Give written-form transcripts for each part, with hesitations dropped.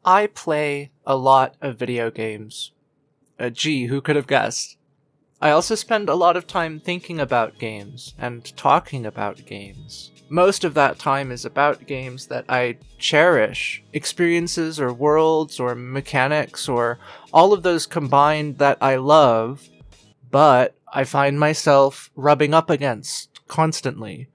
I play a lot of video games. Gee, who could have guessed? I also spend a lot of time thinking about games and talking about games. Most of that time is about games that I cherish, experiences or worlds or mechanics or all of those combined that I love, but I find myself rubbing up against constantly.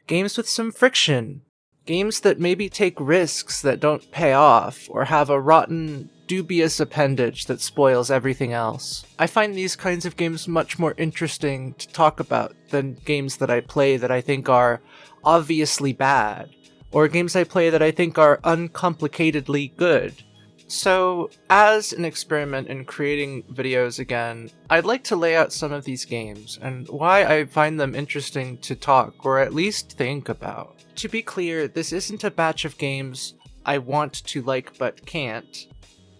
Games with some friction. Games that maybe take risks that don't pay off, or have a rotten, dubious appendage that spoils everything else. I find these kinds of games much more interesting to talk about than games that I play that I think are obviously bad, or games I play that I think are uncomplicatedly good. So, as an experiment in creating videos again, I'd like to lay out some of these games, and why I find them interesting to talk, or at least think about. To be clear, this isn't a batch of games I want to like but can't.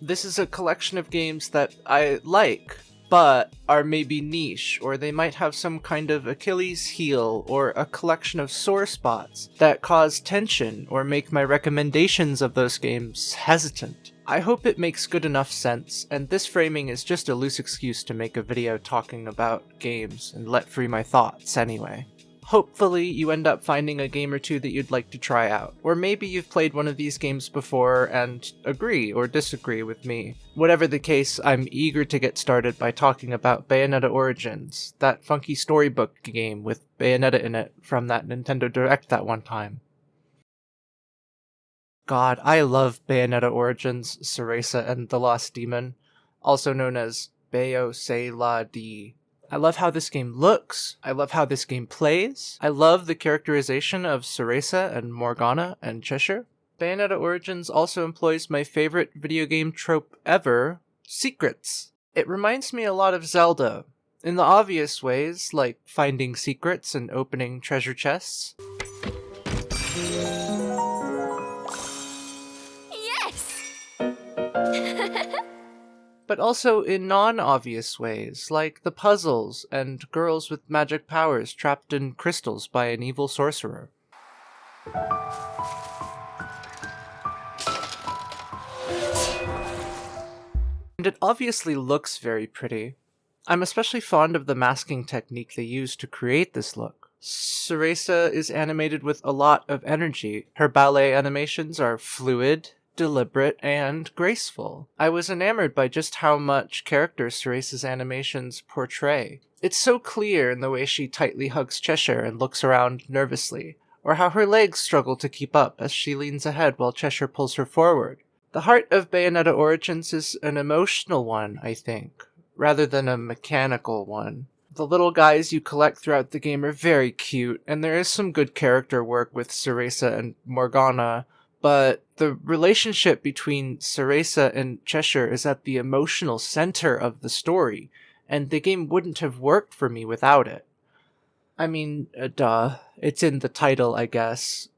This is a collection of games that I like, but are maybe niche, or they might have some kind of Achilles heel, or a collection of sore spots that cause tension or make my recommendations of those games hesitant. I hope it makes good enough sense, and this framing is just a loose excuse to make a video talking about games and let free my thoughts anyway. Hopefully you end up finding a game or two that you'd like to try out, or maybe you've played one of these games before and agree or disagree with me. Whatever the case, I'm eager to get started by talking about Bayonetta Origins, that funky storybook game with Bayonetta in it from that Nintendo Direct that one time. God, I love Bayonetta Origins, Cereza and the Lost Demon, also known as Bayo Se La Di. I love how this game looks, I love how this game plays, I love the characterization of Cereza and Morgana and Cheshire. Bayonetta Origins also employs my favorite video game trope ever, secrets. It reminds me a lot of Zelda, in the obvious ways, like finding secrets and opening treasure chests. But also in non-obvious ways, like the puzzles and girls with magic powers trapped in crystals by an evil sorcerer. And it obviously looks very pretty. I'm especially fond of the masking technique they use to create this look. Cereza is animated with a lot of energy. Her ballet animations are fluid, deliberate, and graceful. I was enamored by just how much character Cereza's animations portray. It's so clear in the way she tightly hugs Cheshire and looks around nervously, or how her legs struggle to keep up as she leans ahead while Cheshire pulls her forward. The heart of Bayonetta Origins is an emotional one, I think, rather than a mechanical one. The little guys you collect throughout the game are very cute, and there is some good character work with Cereza and Morgana, but the relationship between Cereza and Cheshire is at the emotional center of the story, and the game wouldn't have worked for me without it. I mean, duh, it's in the title, I guess.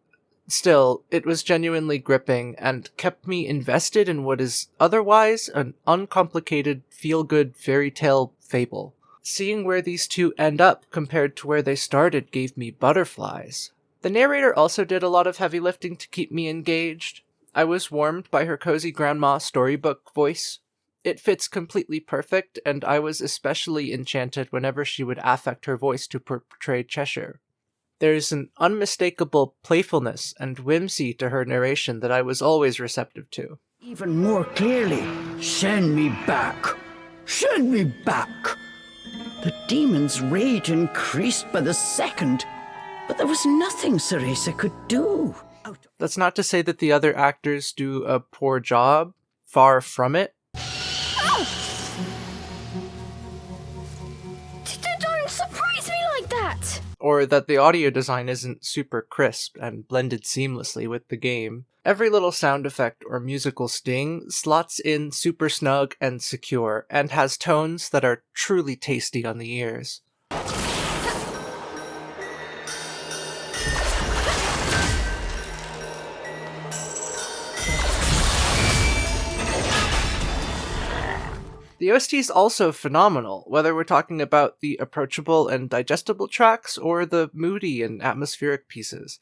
Still, it was genuinely gripping and kept me invested in what is otherwise an uncomplicated, feel-good fairy tale fable. Seeing where these two end up compared to where they started gave me butterflies. The narrator also did a lot of heavy lifting to keep me engaged. I was warmed by her cozy grandma storybook voice. It fits completely perfect, and I was especially enchanted whenever she would affect her voice to portray Cheshire. There's an unmistakable playfulness and whimsy to her narration that I was always receptive to. Even more clearly, send me back. Send me back. The demon's rage increased by the second, but there was nothing Cereza could do. That's not to say that the other actors do a poor job. Far from it. Don't surprise me like that! Or that the audio design isn't super crisp and blended seamlessly with the game. Every little sound effect or musical sting slots in super snug and secure, and has tones that are truly tasty on the ears. The OST is also phenomenal, whether we're talking about the approachable and digestible tracks or the moody and atmospheric pieces.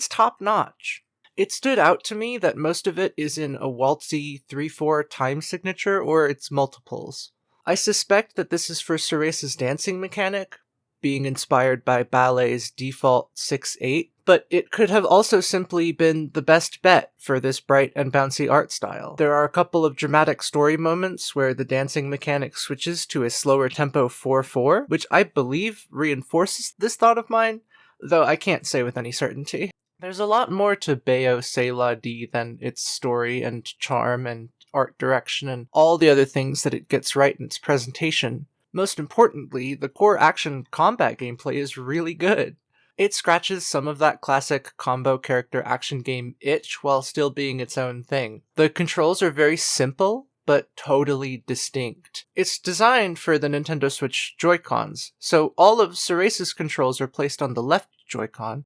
it's top-notch. It stood out to me that most of it is in a waltzy 3/4 time signature or its multiples. I suspect that this is for Ceresa's dancing mechanic, being inspired by ballet's default 6/8, but it could have also simply been the best bet for this bright and bouncy art style. There are a couple of dramatic story moments where the dancing mechanic switches to a slower tempo 4/4, which I believe reinforces this thought of mine, though I can't say with any certainty. There's a lot more to Bayo C'est La Di than its story and charm and art direction and all the other things that it gets right in its presentation. Most importantly, the core action combat gameplay is really good. It scratches some of that classic combo character action game itch while still being its own thing. The controls are very simple, but totally distinct. It's designed for the Nintendo Switch Joy-Cons, so all of Ceresa's controls are placed on the left Joy-Con,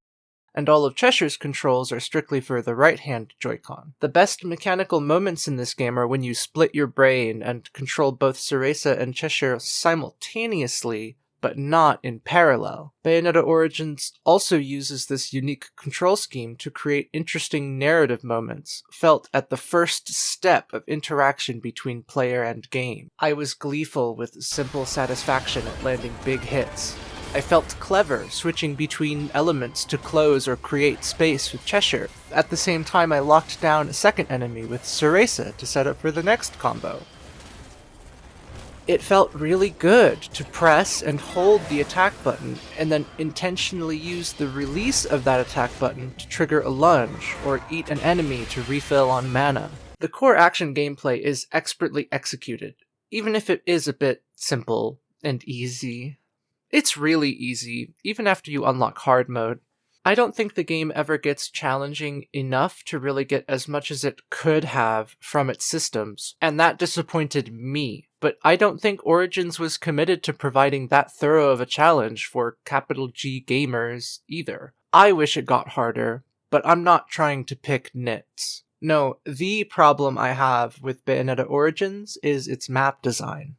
and all of Cheshire's controls are strictly for the right-hand Joy-Con. The best mechanical moments in this game are when you split your brain and control both Ceresa and Cheshire simultaneously, but not in parallel. Bayonetta Origins also uses this unique control scheme to create interesting narrative moments, felt at the first step of interaction between player and game. I was gleeful with simple satisfaction at landing big hits. I felt clever switching between elements to close or create space with Cheshire. At the same time, I locked down a second enemy with Ceresa to set up for the next combo. It felt really good to press and hold the attack button and then intentionally use the release of that attack button to trigger a lunge or eat an enemy to refill on mana. The core action gameplay is expertly executed, even if it is a bit simple and easy. It's really easy, even after you unlock hard mode. I don't think the game ever gets challenging enough to really get as much as it could have from its systems, and that disappointed me. But I don't think Origins was committed to providing that thorough of a challenge for capital G gamers either. I wish it got harder, but I'm not trying to pick nits. No, the problem I have with Bayonetta Origins is its map design.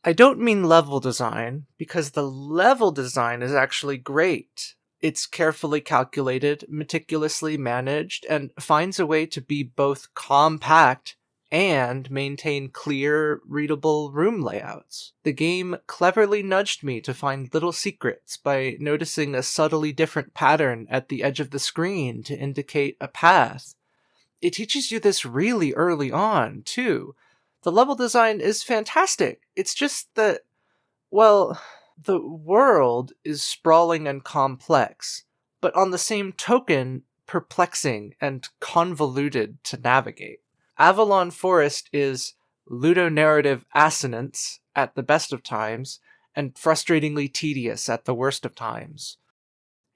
I don't mean level design, because the level design is actually great. It's carefully calculated, meticulously managed, and finds a way to be both compact and maintain clear, readable room layouts. The game cleverly nudged me to find little secrets by noticing a subtly different pattern at the edge of the screen to indicate a path. It teaches you this really early on, too. The level design is fantastic. It's just that, well, the world is sprawling and complex, but on the same token, perplexing and convoluted to navigate. Avalon Forest is ludonarrative assonance at the best of times, and frustratingly tedious at the worst of times.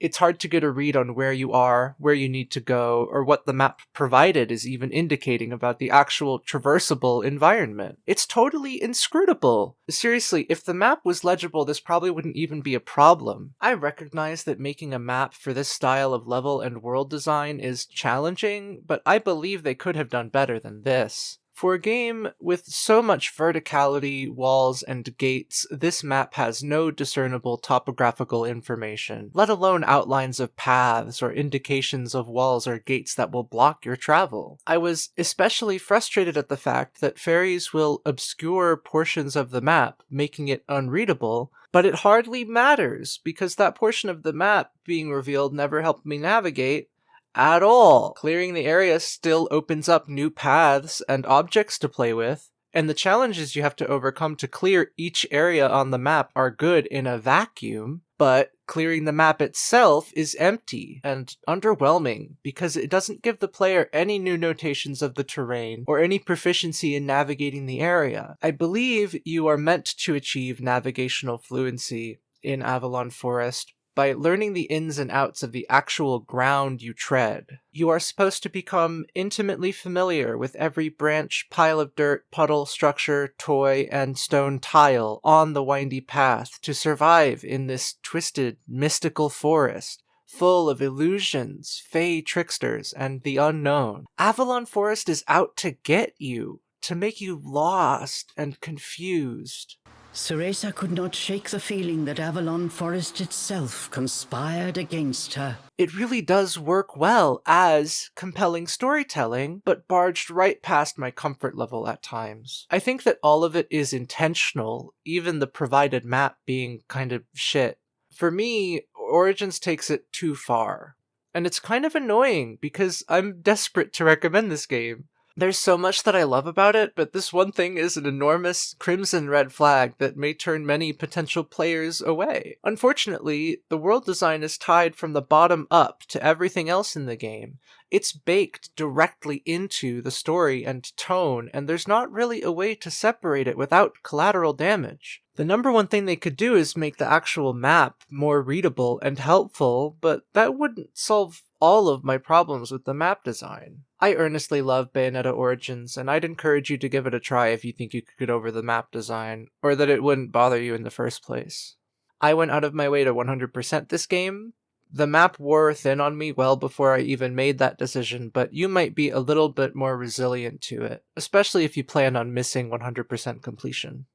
It's hard to get a read on where you are, where you need to go, or what the map provided is even indicating about the actual traversable environment. It's totally inscrutable. Seriously, if the map was legible, this probably wouldn't even be a problem. I recognize that making a map for this style of level and world design is challenging, but I believe they could have done better than this. For a game with so much verticality, walls, and gates, this map has no discernible topographical information, let alone outlines of paths or indications of walls or gates that will block your travel. I was especially frustrated at the fact that fairies will obscure portions of the map, making it unreadable, but it hardly matters, because that portion of the map being revealed never helped me navigate at all. Clearing the area still opens up new paths and objects to play with, and the challenges you have to overcome to clear each area on the map are good in a vacuum, but clearing the map itself is empty and underwhelming because it doesn't give the player any new notations of the terrain or any proficiency in navigating the area. I believe you are meant to achieve navigational fluency in Avalon Forest by learning the ins and outs of the actual ground you tread. You are supposed to become intimately familiar with every branch, pile of dirt, puddle, structure, toy, and stone tile on the windy path to survive in this twisted, mystical forest, full of illusions, fey tricksters, and the unknown. Avalon Forest is out to get you, to make you lost and confused. Cereza could not shake the feeling that Avalon Forest itself conspired against her. It really does work well as compelling storytelling, but barged right past my comfort level at times. I think that all of it is intentional, even the provided map being kind of shit. For me, Origins takes it too far. And it's kind of annoying because I'm desperate to recommend this game. There's so much that I love about it, but this one thing is an enormous crimson red flag that may turn many potential players away. Unfortunately, the world design is tied from the bottom up to everything else in the game. It's baked directly into the story and tone, and there's not really a way to separate it without collateral damage. The number one thing they could do is make the actual map more readable and helpful, but that wouldn't solve all of my problems with the map design. I earnestly love Bayonetta Origins, and I'd encourage you to give it a try if you think you could get over the map design, or that it wouldn't bother you in the first place. I went out of my way to 100% this game. The map wore thin on me well before I even made that decision, but you might be a little bit more resilient to it, especially if you plan on missing 100% completion.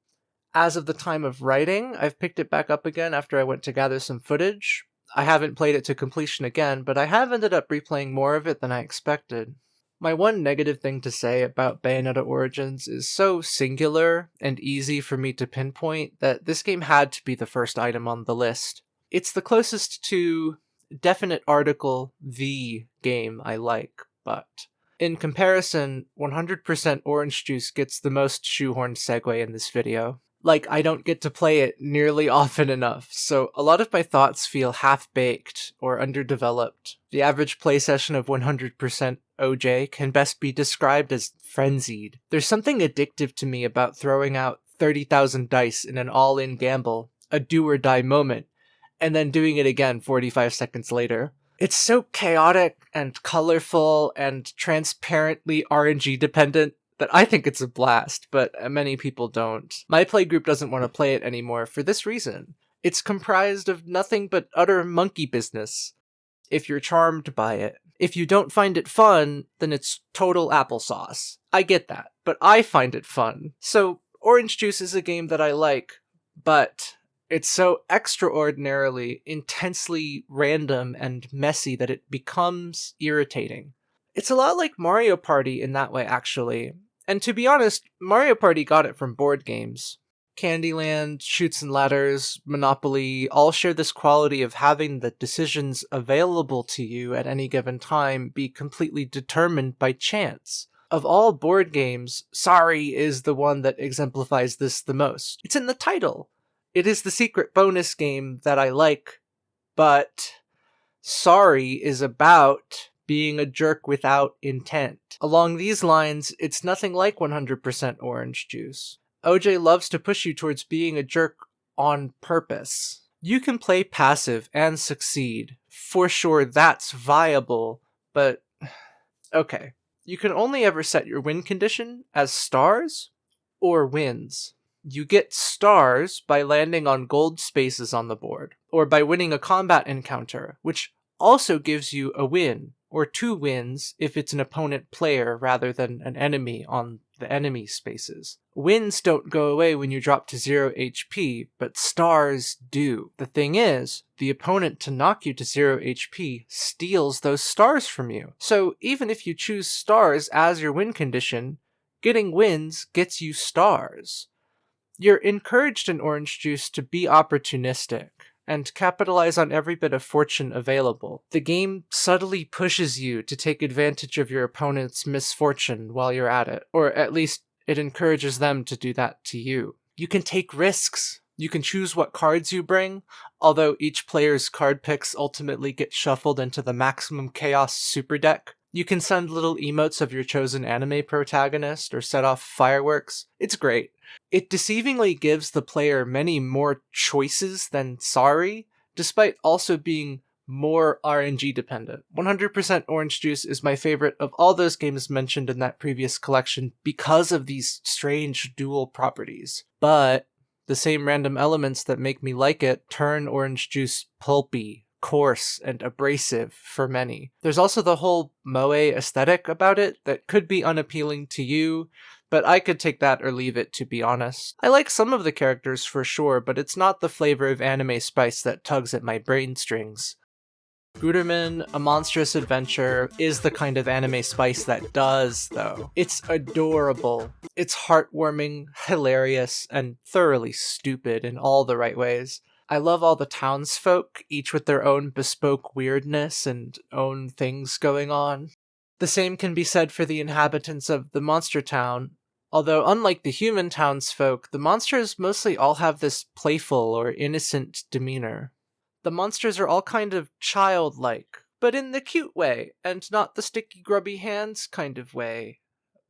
As of the time of writing, I've picked it back up again after I went to gather some footage. I haven't played it to completion again, but I have ended up replaying more of it than I expected. My one negative thing to say about Bayonetta Origins is so singular and easy for me to pinpoint that this game had to be the first item on the list. It's the closest to definite article V game I like, but in comparison, 100% Orange Juice gets the most shoehorned segue in this video. Like, I don't get to play it nearly often enough, so a lot of my thoughts feel half-baked or underdeveloped. The average play session of 100% OJ can best be described as frenzied. There's something addictive to me about throwing out 30,000 dice in an all-in gamble, a do-or-die moment, and then doing it again 45 seconds later. It's so chaotic and colorful and transparently RNG dependent that I think it's a blast, but many people don't. My playgroup doesn't want to play it anymore for this reason. It's comprised of nothing but utter monkey business, if you're charmed by it. If you don't find it fun, then it's total applesauce. I get that, but I find it fun. So, Orange Juice is a game that I like, but it's so extraordinarily, intensely random and messy that it becomes irritating. It's a lot like Mario Party in that way, actually. And to be honest, Mario Party got it from board games. Candyland, Chutes and Ladders, Monopoly all share this quality of having the decisions available to you at any given time be completely determined by chance. Of all board games, Sorry is the one that exemplifies this the most. It's in the title. It is the secret bonus game that I like, but Sorry is about being a jerk without intent. Along these lines, it's nothing like 100% Orange Juice. OJ loves to push you towards being a jerk on purpose. You can play passive and succeed. For sure, that's viable, but okay. You can only ever set your win condition as stars or wins. You get stars by landing on gold spaces on the board, or by winning a combat encounter, which also gives you a win, or 2 wins if it's an opponent player rather than an enemy on the enemy spaces. Wins don't go away when you drop to 0 HP, but stars do. The thing is, the opponent to knock you to 0 HP steals those stars from you. So even if you choose stars as your win condition, getting wins gets you stars. You're encouraged in Orange Juice to be opportunistic and capitalize on every bit of fortune available. The game subtly pushes you to take advantage of your opponent's misfortune while you're at it, or at least it encourages them to do that to you. You can take risks. You can choose what cards you bring, although each player's card picks ultimately get shuffled into the Maximum Chaos Super Deck. You can send little emotes of your chosen anime protagonist or set off fireworks. It's great. It deceivingly gives the player many more choices than Sorry, despite also being more RNG dependent. 100% Orange Juice is my favorite of all those games mentioned in that previous collection because of these strange dual properties. But the same random elements that make me like it turn Orange Juice pulpy, coarse, and abrasive for many. There's also the whole moe aesthetic about it that could be unappealing to you, but I could take that or leave it, to be honest. I like some of the characters for sure, but it's not the flavor of anime spice that tugs at my brain strings. Guterman, A Monstrous Adventure, is the kind of anime spice that does, though. It's adorable. It's heartwarming, hilarious, and thoroughly stupid in all the right ways. I love all the townsfolk, each with their own bespoke weirdness and own things going on. The same can be said for the inhabitants of the monster town, although unlike the human townsfolk, the monsters mostly all have this playful or innocent demeanor. The monsters are all kind of childlike, but in the cute way, and not the sticky grubby hands kind of way,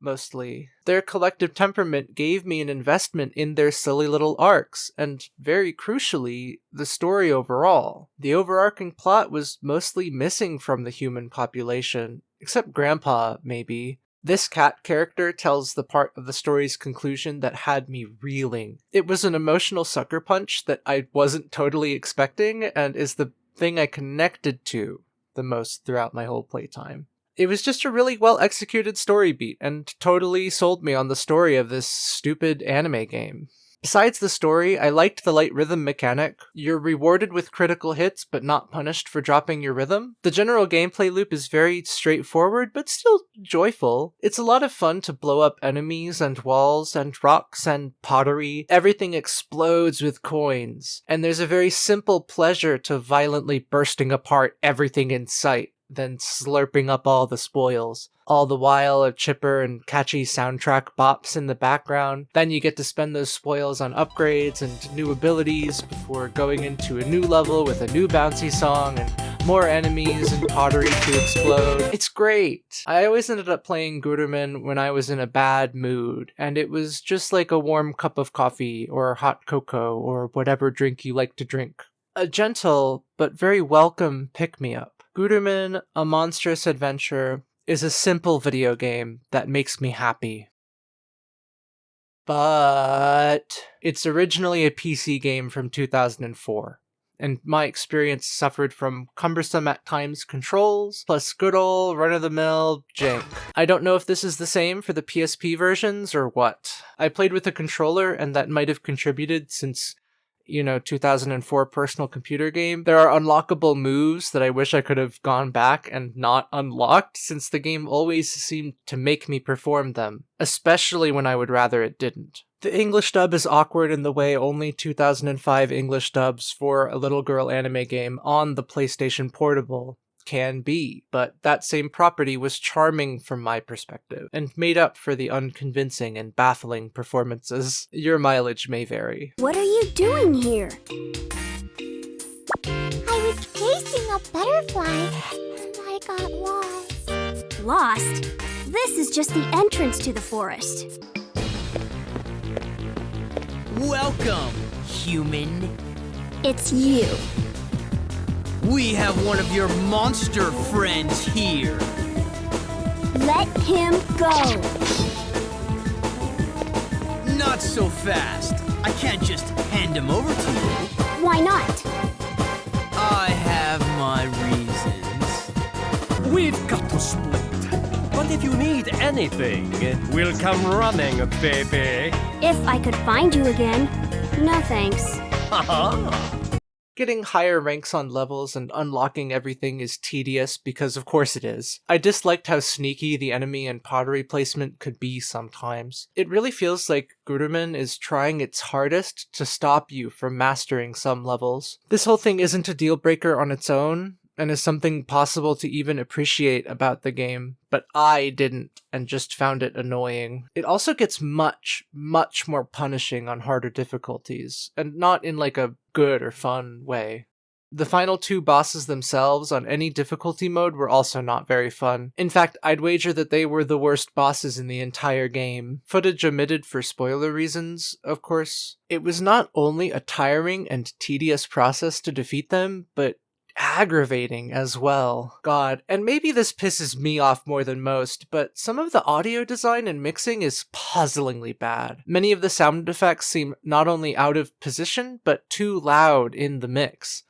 mostly. Their collective temperament gave me an investment in their silly little arcs, and very crucially, the story overall. The overarching plot was mostly missing from the human population, except Grandpa, maybe. This cat character tells the part of the story's conclusion that had me reeling. It was an emotional sucker punch that I wasn't totally expecting, and is the thing I connected to the most throughout my whole playtime. It was just a really well-executed story beat, and totally sold me on the story of this stupid anime game. Besides the story, I liked the light rhythm mechanic. You're rewarded with critical hits, but not punished for dropping your rhythm. The general gameplay loop is very straightforward, but still joyful. It's a lot of fun to blow up enemies and walls and rocks and pottery. Everything explodes with coins, and there's a very simple pleasure to violently bursting apart everything in sight, then slurping up all the spoils. All the while a chipper and catchy soundtrack bops in the background. Then you get to spend those spoils on upgrades and new abilities before going into a new level with a new bouncy song and more enemies and pottery to explode. It's great! I always ended up playing Guterman when I was in a bad mood, and it was just like a warm cup of coffee or hot cocoa or whatever drink you like to drink. A gentle but very welcome pick-me-up. Guterman, A Monstrous Adventure, is a simple video game that makes me happy. But it's originally a PC game from 2004, and my experience suffered from cumbersome at times controls, plus good ol' run-of-the-mill jank. I don't know if this is the same for the PSP versions or what. I played with a controller, and that might have contributed since 2004 personal computer game. There are unlockable moves that I wish I could have gone back and not unlocked, since the game always seemed to make me perform them, especially when I would rather it didn't. The English dub is awkward in the way only 2005 English dubs for a little girl anime game on the PlayStation Portable can be, but that same property was charming from my perspective, and made up for the unconvincing and baffling performances. Your mileage may vary. What are you doing here? I was chasing a butterfly, and I got lost. Lost? This is just the entrance to the forest. Welcome, human. It's you. We have one of your monster friends here. Let him go. Not so fast. I can't just hand him over to you. Why not? I have my reasons. We've got to split. But if you need anything, we'll come running, baby. If I could find you again. No thanks. Haha. Getting higher ranks on levels and unlocking everything is tedious because of course it is. I disliked how sneaky the enemy and pottery placement could be sometimes. It really feels like Guterman is trying its hardest to stop you from mastering some levels. This whole thing isn't a deal breaker on its own, and is something possible to even appreciate about the game, but I didn't, and just found it annoying. It also gets much, much more punishing on harder difficulties, and not in like a good or fun way. The final two bosses themselves on any difficulty mode were also not very fun. In fact, I'd wager that they were the worst bosses in the entire game. Footage omitted for spoiler reasons, of course. It was not only a tiring and tedious process to defeat them, but aggravating as well. God, and maybe this pisses me off more than most, but some of the audio design and mixing is puzzlingly bad. Many of the sound effects seem not only out of position, but too loud in the mix.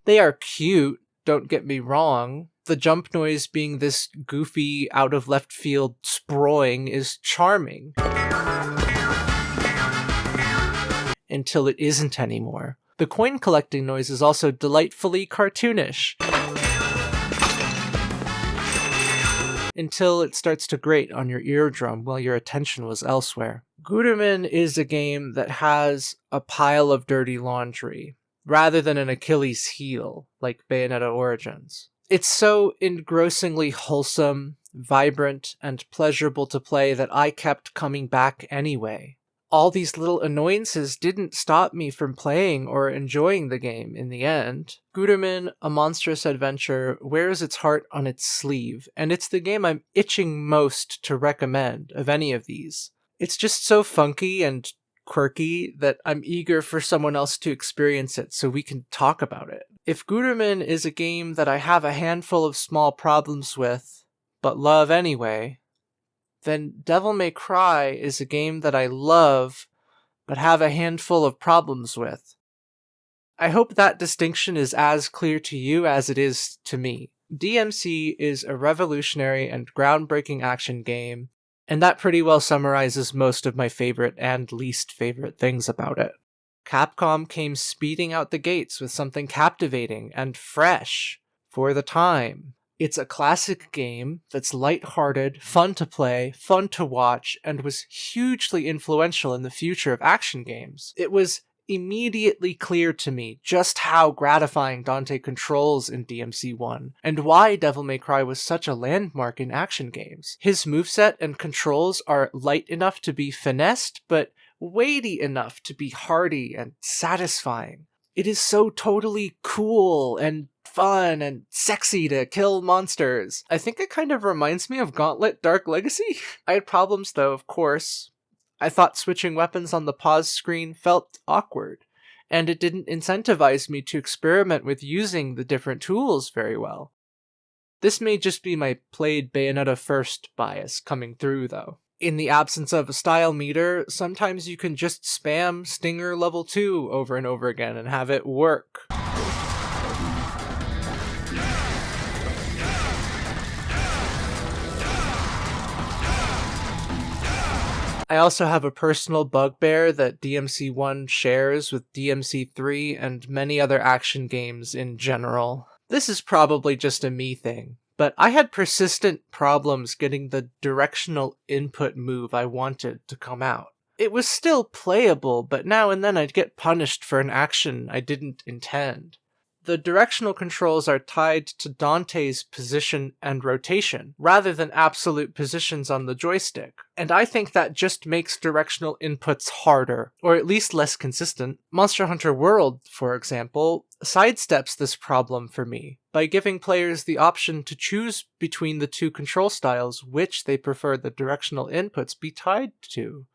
They are cute, don't get me wrong. The jump noise being this goofy, out-of-left-field sproing is charming. Until it isn't anymore. The coin collecting noise is also delightfully cartoonish. Until it starts to grate on your eardrum while your attention was elsewhere. Gurumin is a game that has a pile of dirty laundry, rather than an Achilles heel, like Bayonetta Origins. It's so engrossingly wholesome, vibrant, and pleasurable to play that I kept coming back anyway. All these little annoyances didn't stop me from playing or enjoying the game in the end. Gurumin, A Monstrous Adventure, wears its heart on its sleeve, and it's the game I'm itching most to recommend of any of these. It's just so funky and quirky that I'm eager for someone else to experience it so we can talk about it. If Gurumin is a game that I have a handful of small problems with, but love anyway, then Devil May Cry is a game that I love, but have a handful of problems with. I hope that distinction is as clear to you as it is to me. DMC is a revolutionary and groundbreaking action game, and that pretty well summarizes most of my favorite and least favorite things about it. Capcom came speeding out the gates with something captivating and fresh for the time. It's a classic game that's lighthearted, fun to play, fun to watch, and was hugely influential in the future of action games. It was immediately clear to me just how gratifying Dante controls in DMC1, and why Devil May Cry was such a landmark in action games. His moveset and controls are light enough to be finessed, but weighty enough to be hearty and satisfying. It is so totally cool and fun and sexy to kill monsters. I think it kind of reminds me of Gauntlet Dark Legacy. I had problems though, of course. I thought switching weapons on the pause screen felt awkward, and it didn't incentivize me to experiment with using the different tools very well. This may just be my played Bayonetta first bias coming through though. In the absence of a style meter, sometimes you can just spam Stinger level 2 over and over again and have it work. I also have a personal bugbear that DMC1 shares with DMC3 and many other action games in general. This is probably just a me thing, but I had persistent problems getting the directional input move I wanted to come out. It was still playable, but now and then I'd get punished for an action I didn't intend. The directional controls are tied to Dante's position and rotation, rather than absolute positions on the joystick, and I think that just makes directional inputs harder, or at least less consistent. Monster Hunter World, for example, sidesteps this problem for me by giving players the option to choose between the two control styles which they prefer the directional inputs be tied to.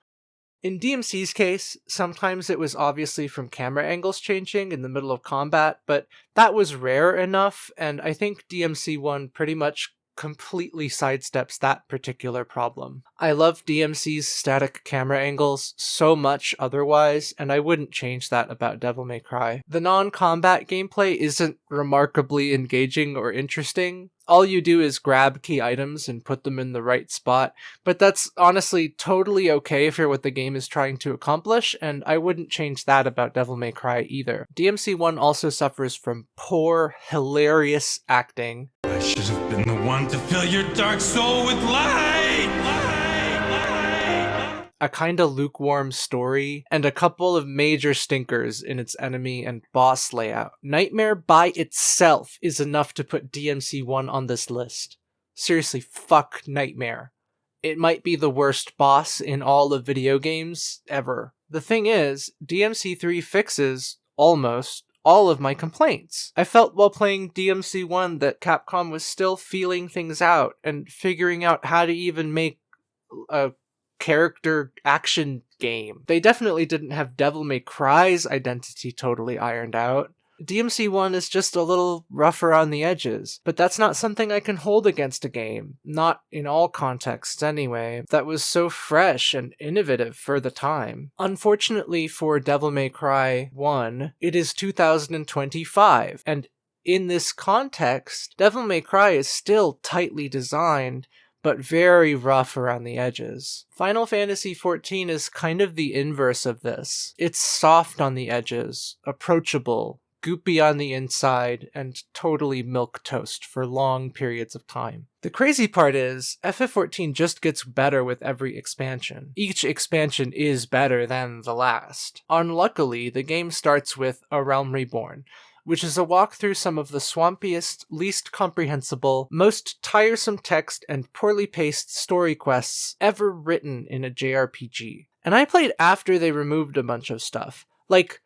In DMC's case, sometimes it was obviously from camera angles changing in the middle of combat, but that was rare enough, and I think DMC1 pretty much completely sidesteps that particular problem. I love DMC's static camera angles so much otherwise, and I wouldn't change that about Devil May Cry. The non-combat gameplay isn't remarkably engaging or interesting. All you do is grab key items and put them in the right spot, but that's honestly totally okay for what the game is trying to accomplish, and I wouldn't change that about Devil May Cry either. DMC1 also suffers from poor, hilarious acting. I should have been the one to fill your dark soul with light! A kinda lukewarm story, and a couple of major stinkers in its enemy and boss layout. Nightmare by itself is enough to put DMC1 on this list. Seriously, fuck Nightmare. It might be the worst boss in all of video games ever. The thing is, DMC3 fixes, almost, all of my complaints. I felt while playing DMC1 that Capcom was still feeling things out and figuring out how to even make a character action game. They definitely didn't have Devil May Cry's identity totally ironed out. DMC1 is just a little rougher on the edges, but that's not something I can hold against a game, not in all contexts anyway, that was so fresh and innovative for the time. Unfortunately for Devil May Cry 1, it is 2025, and in this context, Devil May Cry is still tightly designed, but very rough around the edges. Final Fantasy XIV is kind of the inverse of this. It's soft on the edges, approachable, goopy on the inside, and totally milquetoast for long periods of time. The crazy part is, FF14 just gets better with every expansion. Each expansion is better than the last. Unluckily, the game starts with A Realm Reborn, which is a walk through some of the swampiest, least comprehensible, most tiresome text and poorly paced story quests ever written in a JRPG. And I played after they removed a bunch of stuff. Like,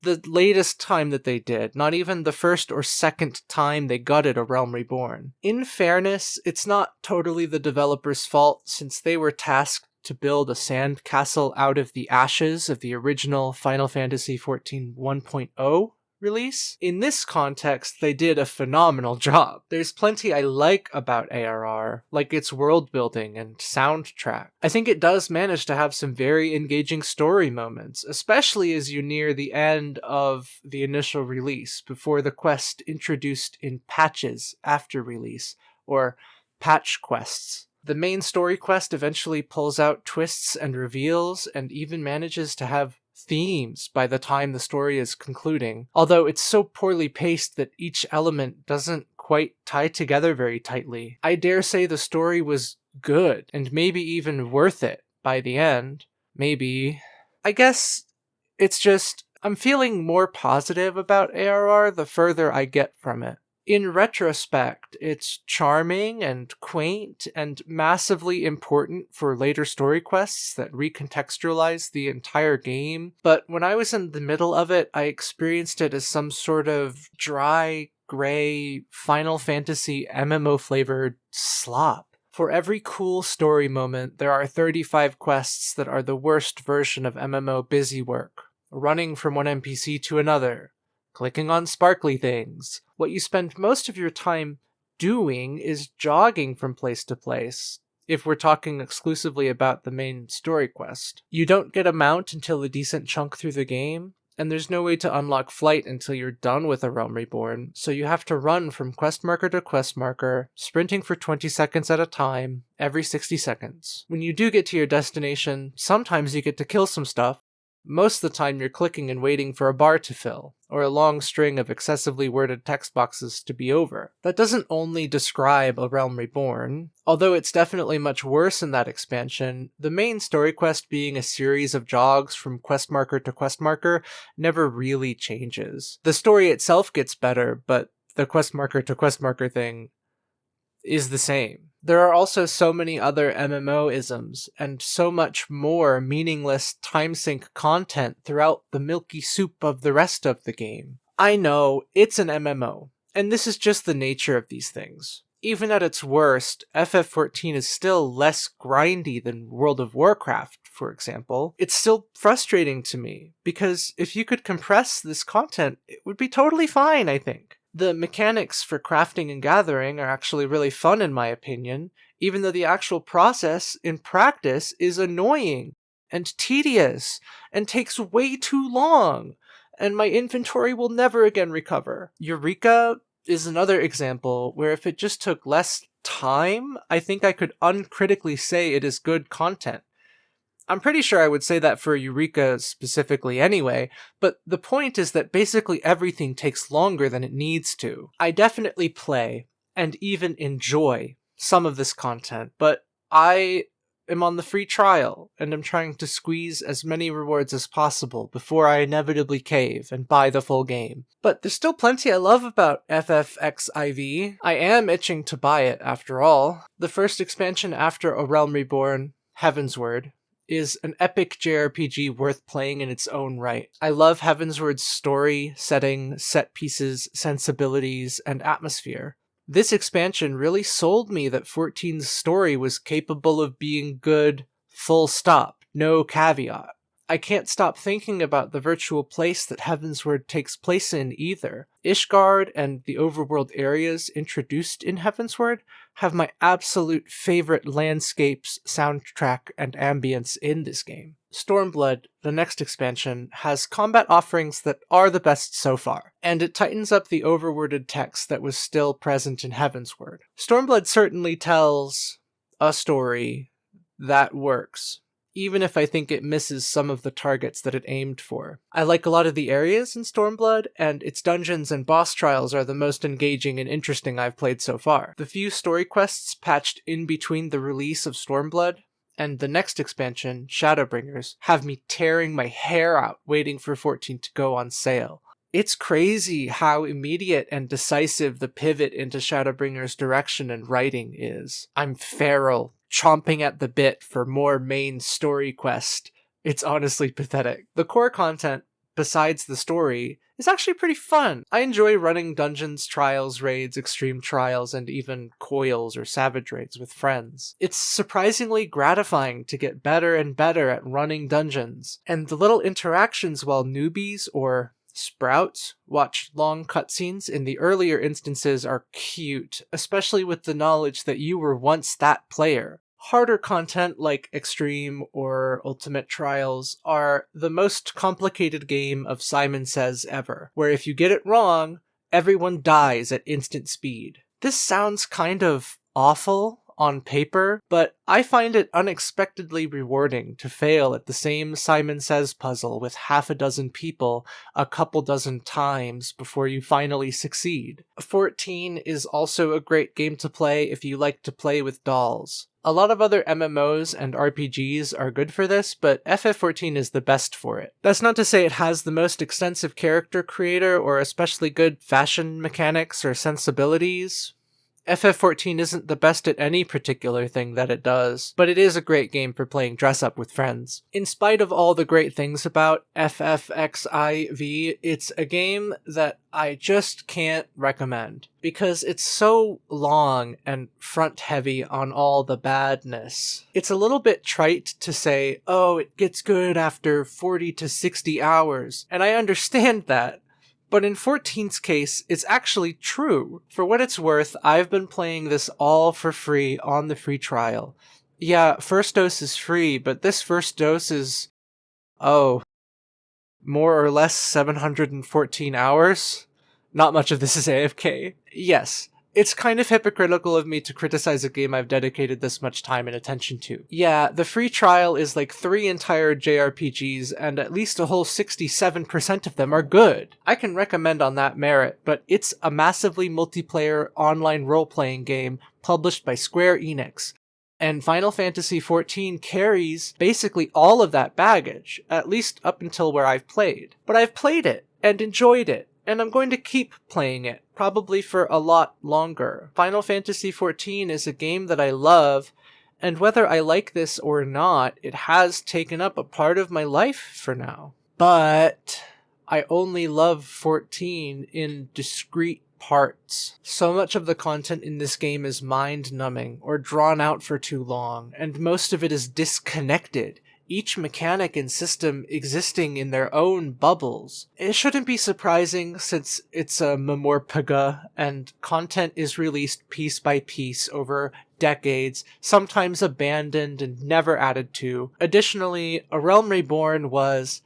the latest time that they did, not even the first or second time they gutted A Realm Reborn. In fairness, it's not totally the developer's fault, since they were tasked to build a sand castle out of the ashes of the original Final Fantasy XIV 1.0 release. In this context, they did a phenomenal job. There's plenty I like about ARR, like its world building and soundtrack. I think it does manage to have some very engaging story moments, especially as you near the end of the initial release, before the quest introduced in patches after release, or patch quests. The main story quest eventually pulls out twists and reveals, and even manages to have themes by the time the story is concluding, although it's so poorly paced that each element doesn't quite tie together very tightly. I dare say the story was good, and maybe even worth it by the end. Maybe. I guess it's just, I'm feeling more positive about ARR the further I get from it. In retrospect, it's charming and quaint and massively important for later story quests that recontextualize the entire game, but when I was in the middle of it, I experienced it as some sort of dry, gray, Final Fantasy MMO-flavored slop. For every cool story moment, there are 35 quests that are the worst version of MMO busy work, running from one NPC to another, clicking on sparkly things. What you spend most of your time doing is jogging from place to place, if we're talking exclusively about the main story quest. You don't get a mount until a decent chunk through the game, and there's no way to unlock flight until you're done with A Realm Reborn, so you have to run from quest marker to quest marker, sprinting for 20 seconds at a time, every 60 seconds. When you do get to your destination, sometimes you get to kill some stuff. Most of the time you're clicking and waiting for a bar to fill, or a long string of excessively worded text boxes to be over. That doesn't only describe A Realm Reborn, although it's definitely much worse in that expansion. The main story quest being a series of jogs from quest marker to quest marker never really changes. The story itself gets better, but the quest marker to quest marker thing is the same. There are also so many other MMO-isms, and so much more meaningless time-sink content throughout the milky soup of the rest of the game. I know, it's an MMO, and this is just the nature of these things. Even at its worst, FF14 is still less grindy than World of Warcraft, for example. It's still frustrating to me, because if you could compress this content, it would be totally fine, I think. The mechanics for crafting and gathering are actually really fun in my opinion, even though the actual process in practice is annoying and tedious and takes way too long, and my inventory will never again recover. Eureka is another example where if it just took less time, I think I could uncritically say it is good content. I'm pretty sure I would say that for Eureka specifically anyway, but the point is that basically everything takes longer than it needs to. I definitely play, and even enjoy, some of this content, but I am on the free trial, and am trying to squeeze as many rewards as possible before I inevitably cave and buy the full game. But there's still plenty I love about FFXIV. I am itching to buy it, after all. The first expansion after A Realm Reborn, Heavensward, is an epic JRPG worth playing in its own right. I love Heavensward's story, setting, set pieces, sensibilities, and atmosphere. This expansion really sold me that 14's story was capable of being good, full stop, no caveat. I can't stop thinking about the virtual place that Heavensward takes place in either. Ishgard and the overworld areas introduced in Heavensward have my absolute favorite landscapes, soundtrack, and ambience in this game. Stormblood, the next expansion, has combat offerings that are the best so far, and it tightens up the overworded text that was still present in Heavensward. Stormblood certainly tells a story that works, even if I think it misses some of the targets that it aimed for. I like a lot of the areas in Stormblood, and its dungeons and boss trials are the most engaging and interesting I've played so far. The few story quests patched in between the release of Stormblood and the next expansion, Shadowbringers, have me tearing my hair out waiting for 14 to go on sale. It's crazy how immediate and decisive the pivot into Shadowbringers' direction and writing is. I'm feral, chomping at the bit for more main story quest. It's honestly pathetic. The core content, besides the story, is actually pretty fun. I enjoy running dungeons, trials, raids, extreme trials, and even coils or savage raids with friends. It's surprisingly gratifying to get better and better at running dungeons, and the little interactions while newbies or sprouts watch long cutscenes in the earlier instances are cute, especially with the knowledge that you were once that player. Harder content like Extreme or Ultimate Trials are the most complicated game of Simon Says ever, where if you get it wrong, everyone dies at instant speed. This sounds kind of awful on paper, but I find it unexpectedly rewarding to fail at the same Simon Says puzzle with half a dozen people a couple dozen times before you finally succeed. 14 is also a great game to play if you like to play with dolls. A lot of other MMOs and RPGs are good for this, but FF14 is the best for it. That's not to say it has the most extensive character creator or especially good fashion mechanics or sensibilities. FF14 isn't the best at any particular thing that it does, but it is a great game for playing dress-up with friends. In spite of all the great things about FFXIV, it's a game that I just can't recommend, because it's so long and front-heavy on all the badness. It's a little bit trite to say, oh, it gets good after 40 to 60 hours, and I understand that. But in 14's case, it's actually true. For what it's worth, I've been playing this all for free on the free trial. Yeah, first dose is free, but this first dose is, more or less 714 hours? Not much of this is AFK. Yes, it's kind of hypocritical of me to criticize a game I've dedicated this much time and attention to. Yeah, the free trial is like 3 entire JRPGs, and at least a whole 67% of them are good. I can recommend on that merit, but it's a massively multiplayer online role-playing game published by Square Enix. And Final Fantasy XIV carries basically all of that baggage, at least up until where I've played. But I've played it, and enjoyed it, and I'm going to keep playing it, probably for a lot longer. Final Fantasy XIV is a game that I love, and whether I like this or not, it has taken up a part of my life for now. But I only love 14 in discrete parts. So much of the content in this game is mind-numbing, or drawn out for too long, and most of it is disconnected, each mechanic and system existing in their own bubbles. It shouldn't be surprising since it's a Memorpaga and content is released piece by piece over decades, sometimes abandoned and never added to. Additionally, A Realm Reborn was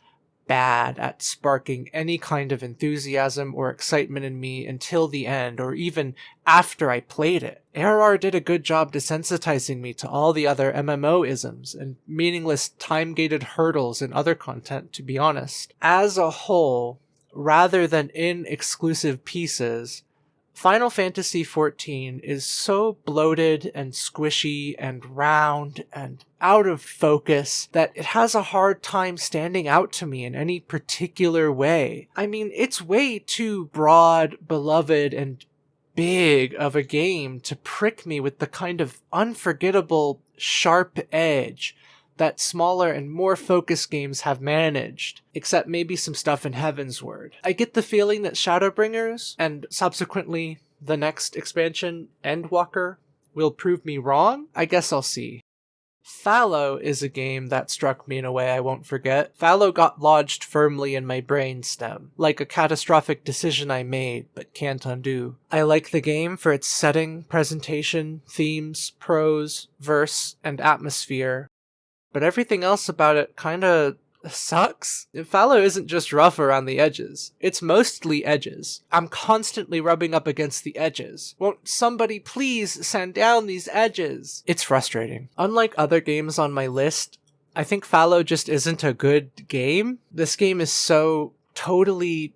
bad at sparking any kind of enthusiasm or excitement in me until the end, or even after I played it. ARR did a good job desensitizing me to all the other MMO-isms and meaningless time-gated hurdles and other content, to be honest. As a whole, rather than in exclusive pieces, Final Fantasy XIV is so bloated and squishy and round and out of focus that it has a hard time standing out to me in any particular way. I mean, it's way too broad, beloved, and big of a game to prick me with the kind of unforgettable, sharp edge that smaller and more focused games have managed, except maybe some stuff in Heavensward. I get the feeling that Shadowbringers, and subsequently the next expansion, Endwalker, will prove me wrong? I guess I'll see. Fallow is a game that struck me in a way I won't forget. Fallow got lodged firmly in my brainstem, like a catastrophic decision I made, but can't undo. I like the game for its setting, presentation, themes, prose, verse, and atmosphere, but everything else about it kinda sucks. Fallow isn't just rough around the edges. It's mostly edges. I'm constantly rubbing up against the edges. Won't somebody please sand down these edges? It's frustrating. Unlike other games on my list, I think Fallow just isn't a good game. This game is so totally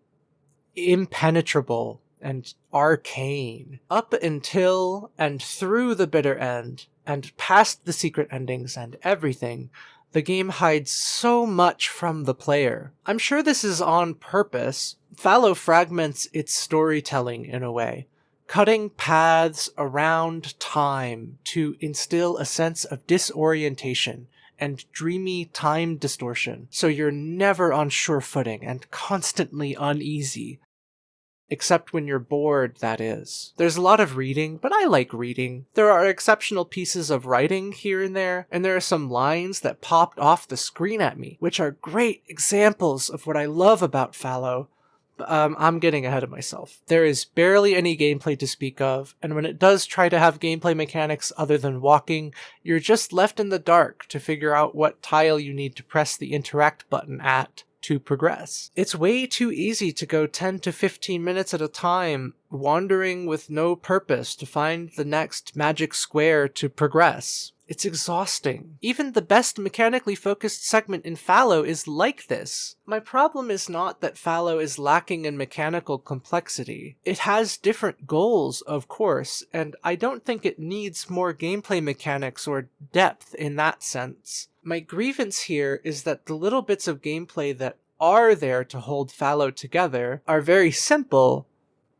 impenetrable and arcane. Up until and through the bitter end, and past the secret endings and everything, the game hides so much from the player. I'm sure this is on purpose. Fallow fragments its storytelling in a way, cutting paths around time to instill a sense of disorientation and dreamy time distortion, so you're never on sure footing and constantly uneasy. Except when you're bored, that is. There's a lot of reading, but I like reading. There are exceptional pieces of writing here and there are some lines that popped off the screen at me, which are great examples of what I love about Fallow. I'm getting ahead of myself. There is barely any gameplay to speak of, and when it does try to have gameplay mechanics other than walking, you're just left in the dark to figure out what tile you need to press the interact button at to progress. It's way too easy to go 10 to 15 minutes at a time, wandering with no purpose to find the next magic square to progress. It's exhausting. Even the best mechanically focused segment in Fallow is like this. My problem is not that Fallow is lacking in mechanical complexity. It has different goals, of course, and I don't think it needs more gameplay mechanics or depth in that sense. My grievance here is that the little bits of gameplay that are there to hold Fallow together are very simple,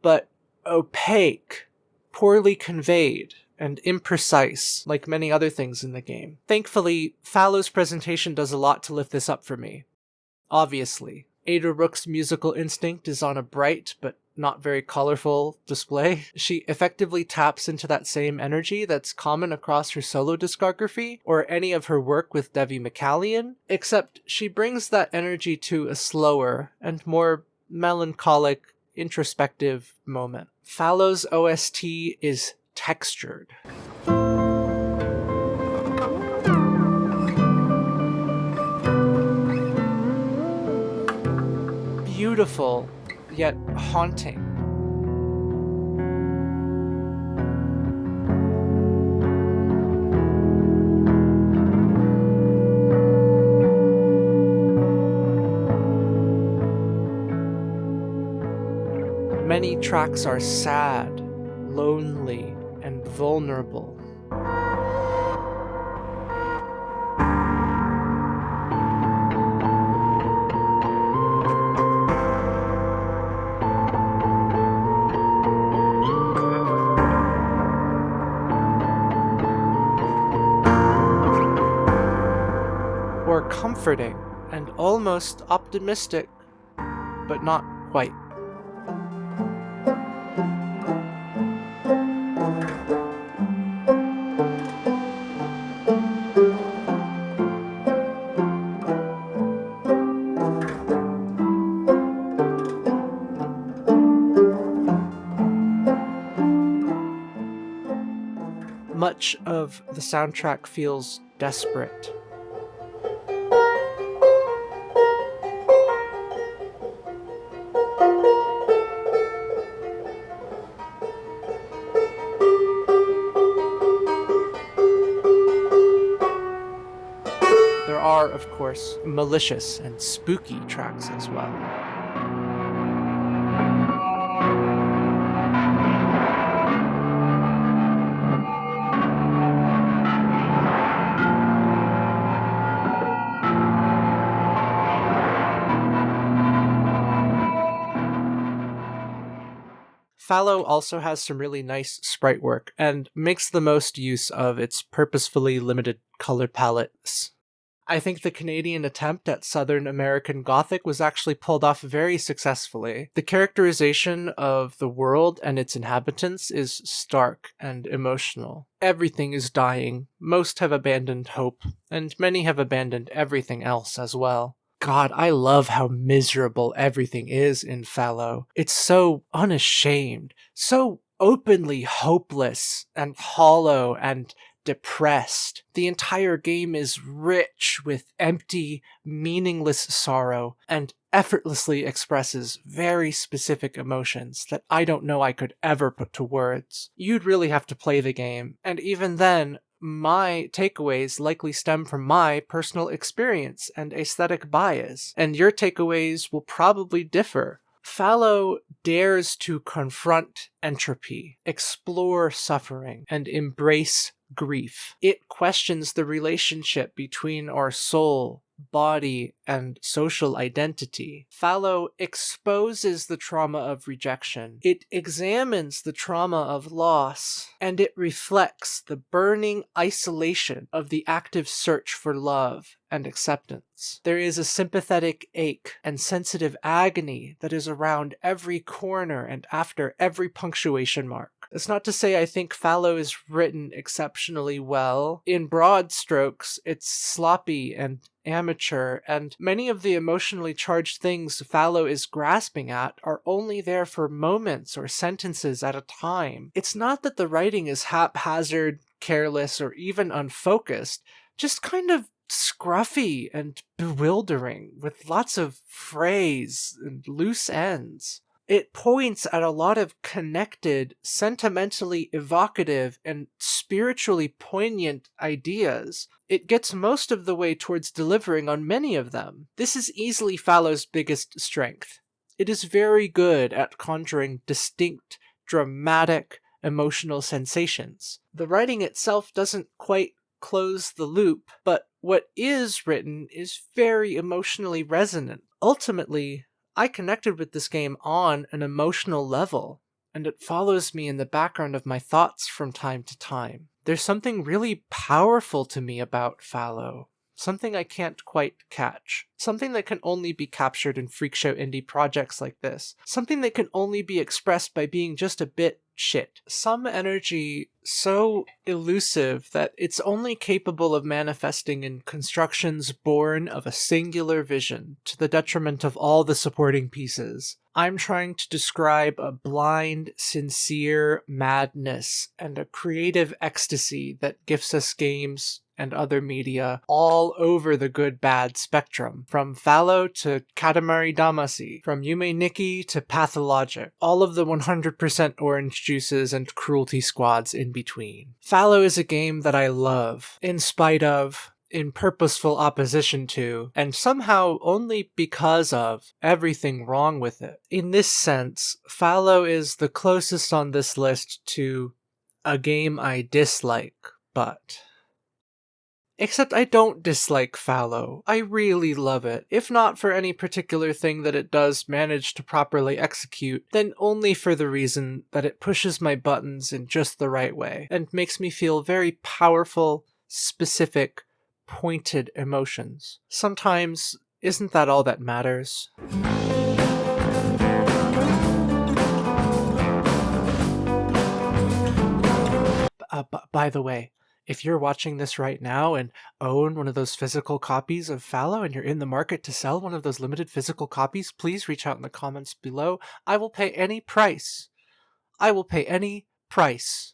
but opaque, poorly conveyed, and imprecise, like many other things in the game. Thankfully, Fallow's presentation does a lot to lift this up for me. Obviously, Ada Rook's musical instinct is on a bright but not very colorful display. She effectively taps into that same energy that's common across her solo discography, or any of her work with Devi McCallion, except she brings that energy to a slower and more melancholic, introspective moment. Fallow's OST is textured. Beautiful, yet haunting. Many tracks are sad, lonely, and vulnerable. Or comforting and almost optimistic, but not quite. Much of the soundtrack feels desperate. There are, of course, malicious and spooky tracks as well. Fallow also has some really nice sprite work, and makes the most use of its purposefully limited color palettes. I think the Canadian attempt at Southern American Gothic was actually pulled off very successfully. The characterization of the world and its inhabitants is stark and emotional. Everything is dying, most have abandoned hope, and many have abandoned everything else as well. God, I love how miserable everything is in Fallow. It's so unashamed, so openly hopeless and hollow and depressed. The entire game is rich with empty, meaningless sorrow and effortlessly expresses very specific emotions that I don't know I could ever put to words. You'd really have to play the game, and even then, my takeaways likely stem from my personal experience and aesthetic bias, and your takeaways will probably differ. Fallow dares to confront entropy, explore suffering, and embrace grief. It questions the relationship between our soul, body, and social identity. Fallow exposes the trauma of rejection. It examines the trauma of loss, and it reflects the burning isolation of the active search for love and acceptance. There is a sympathetic ache and sensitive agony that is around every corner and after every punctuation mark. It's not to say I think Fallow is written exceptionally well. In broad strokes, it's sloppy and amateur, and many of the emotionally charged things Fallow is grasping at are only there for moments or sentences at a time. It's not that the writing is haphazard, careless, or even unfocused, just kind of scruffy and bewildering, with lots of phrase and loose ends. It points at a lot of connected, sentimentally evocative, and spiritually poignant ideas. It gets most of the way towards delivering on many of them. This is easily Fallow's biggest strength. It is very good at conjuring distinct, dramatic, emotional sensations. The writing itself doesn't quite close the loop, but what is written is very emotionally resonant. Ultimately, I connected with this game on an emotional level, and it follows me in the background of my thoughts from time to time. There's something really powerful to me about Fallow, something I can't quite catch, something that can only be captured in freakshow indie projects like this, something that can only be expressed by being just a bit shit. Some energy so elusive that it's only capable of manifesting in constructions born of a singular vision, to the detriment of all the supporting pieces. I'm trying to describe a blind, sincere madness and a creative ecstasy that gifts us games and other media all over the good-bad spectrum, from Fallow to Katamari Damacy, from Yume Nikki to Pathologic, all of the 100% orange juices and cruelty squads in between. Fallow is a game that I love, in spite of, in purposeful opposition to, and somehow only because of, everything wrong with it. In this sense, Fallow is the closest on this list to a game I dislike, but... Except I don't dislike Fallow. I really love it. If not for any particular thing that it does manage to properly execute, then only for the reason that it pushes my buttons in just the right way, and makes me feel very powerful, specific, pointed emotions. Sometimes, isn't that all that matters? By the way, if you're watching this right now and own one of those physical copies of Fallow and you're in the market to sell one of those limited physical copies, please reach out in the comments below. I will pay any price. I will pay any price